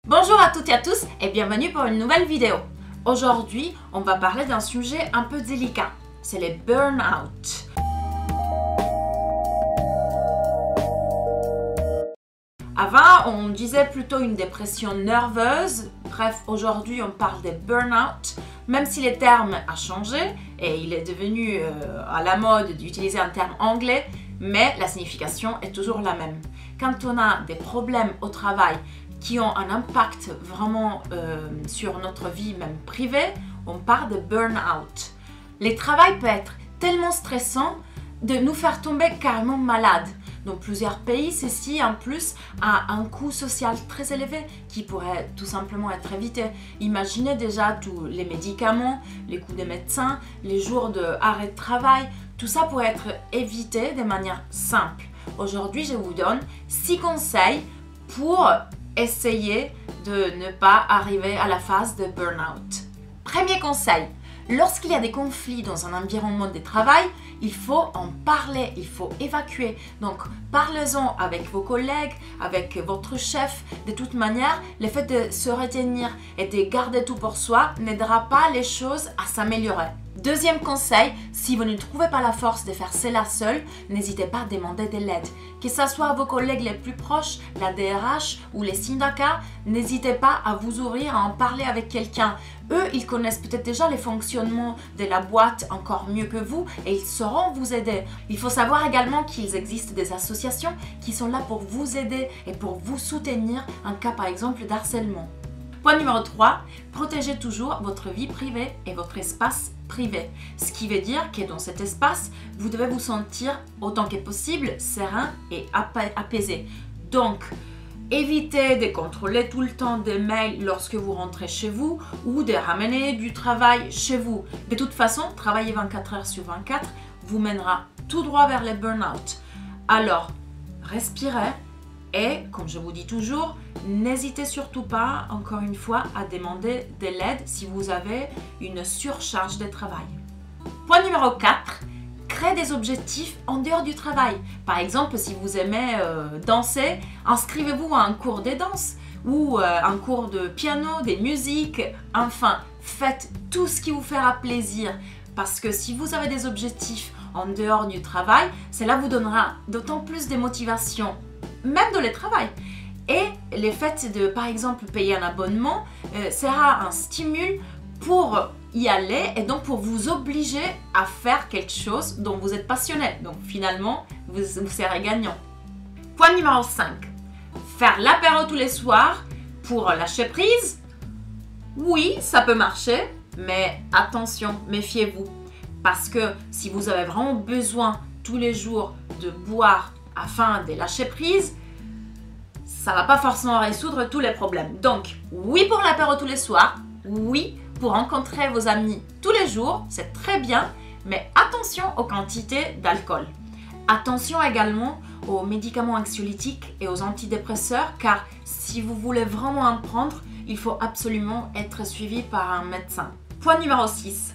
Bonjour à toutes et à tous et bienvenue pour une nouvelle vidéo. Aujourd'hui, on va parler d'un sujet un peu délicat, c'est les burn-out. Avant, on disait plutôt une dépression nerveuse. Bref, aujourd'hui, on parle des burn-out. Même si le terme a changé et il est devenu à la mode d'utiliser un terme anglais, mais la signification est toujours la même. Quand on a des problèmes au travail qui ont un impact vraiment sur notre vie même privée, on parle de burn-out. Le travail peut être tellement stressant de nous faire tomber carrément malade. Dans plusieurs pays, ceci en plus a un coût social très élevé qui pourrait tout simplement être évité. Imaginez déjà tous les médicaments, les coûts des médecins, les jours d'arrêt de travail, tout ça pourrait être évité de manière simple. Aujourd'hui, je vous donne 6 conseils pour essayer de ne pas arriver à la phase de burn-out. Premier conseil, lorsqu'il y a des conflits dans un environnement de travail, il faut en parler, il faut évacuer. Donc, parlez-en avec vos collègues, avec votre chef. De toute manière, le fait de se retenir et de garder tout pour soi n'aidera pas les choses à s'améliorer. Deuxième conseil, si vous ne trouvez pas la force de faire cela seul, n'hésitez pas à demander de l'aide. Que ce soit vos collègues les plus proches, la DRH ou les syndicats, n'hésitez pas à vous ouvrir, à en parler avec quelqu'un. Eux, ils connaissent peut-être déjà les fonctionnements de la boîte encore mieux que vous et ils sauront vous aider. Il faut savoir également qu'il existe des associations qui sont là pour vous aider et pour vous soutenir en cas par exemple d'harcèlement. Point numéro 3, protégez toujours votre vie privée et votre espace privé. Ce qui veut dire que dans cet espace, vous devez vous sentir autant que possible serein et apaisé. Donc, évitez de contrôler tout le temps des mails lorsque vous rentrez chez vous ou de ramener du travail chez vous. De toute façon, travailler 24 heures sur 24 vous mènera tout droit vers les burn-out. Alors, respirez et, comme je vous dis toujours, n'hésitez surtout pas, encore une fois, à demander de l'aide si vous avez une surcharge de travail. Point numéro 4. Créez des objectifs en dehors du travail. Par exemple, si vous aimez danser, inscrivez-vous à un cours de danse ou un cours de piano, des musiques. Enfin, faites tout ce qui vous fera plaisir. Parce que si vous avez des objectifs en dehors du travail, cela vous donnera d'autant plus de motivation, même dans le travail. Et le fait de, par exemple, payer un abonnement sera un stimule pour y aller et donc pour vous obliger à faire quelque chose dont vous êtes passionné. Donc finalement, vous serez gagnant. Point numéro 5. Faire l'apéro tous les soirs pour lâcher prise. Oui, ça peut marcher, mais attention, méfiez-vous. Parce que si vous avez vraiment besoin tous les jours de boire afin de lâcher prise, ça va pas forcément résoudre tous les problèmes. Donc, oui pour l'apéro tous les soirs, oui pour rencontrer vos amis tous les jours, c'est très bien, mais attention aux quantités d'alcool. Attention également aux médicaments anxiolytiques et aux antidépresseurs, car si vous voulez vraiment en prendre, il faut absolument être suivi par un médecin. Point numéro 6.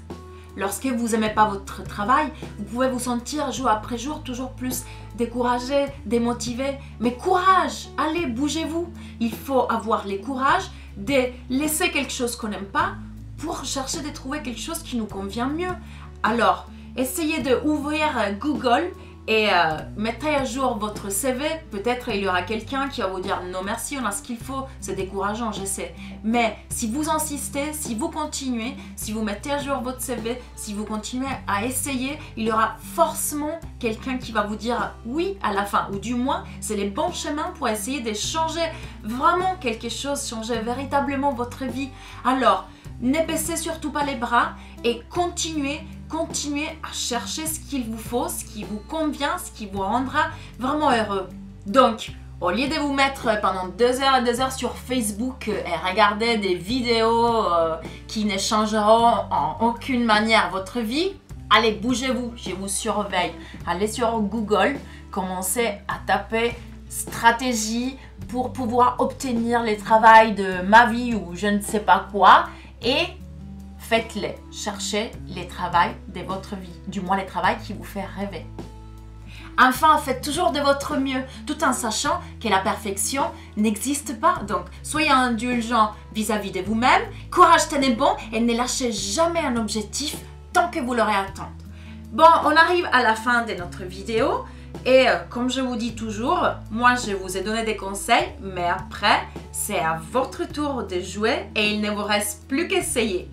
Lorsque vous n'aimez pas votre travail, vous pouvez vous sentir jour après jour toujours plus découragé, démotivé. Mais courage, allez, bougez-vous. Il faut avoir le courage de laisser quelque chose qu'on n'aime pas pour chercher de trouver quelque chose qui nous convient mieux. Alors, essayez d'ouvrir Google et mettez à jour votre CV. Peut-être il y aura quelqu'un qui va vous dire non merci, on a ce qu'il faut. C'est décourageant, je sais. Mais si vous insistez, si vous continuez, si vous mettez à jour votre CV, si vous continuez à essayer, il y aura forcément quelqu'un qui va vous dire oui à la fin. Ou du moins, c'est les bons chemins pour essayer de changer vraiment quelque chose, changer véritablement votre vie. Alors, ne baissez surtout pas les bras et continuez à chercher ce qu'il vous faut, ce qui vous convient, ce qui vous rendra vraiment heureux. Donc, au lieu de vous mettre pendant 2 heures et 2 heures sur Facebook et regarder des vidéos qui ne changeront en aucune manière votre vie, allez, bougez-vous, je vous surveille. Allez sur Google, commencez à taper stratégie pour pouvoir obtenir le travail de ma vie ou je ne sais pas quoi et faites-les, cherchez les travails de votre vie, du moins les travails qui vous font rêver. Enfin, faites toujours de votre mieux, tout en sachant que la perfection n'existe pas. Donc, soyez indulgents vis-à-vis de vous-même, courage, tenez bon et ne lâchez jamais un objectif tant que vous l'aurez atteint. Bon, on arrive à la fin de notre vidéo et comme je vous dis toujours, moi je vous ai donné des conseils, mais après, c'est à votre tour de jouer et il ne vous reste plus qu'essayer.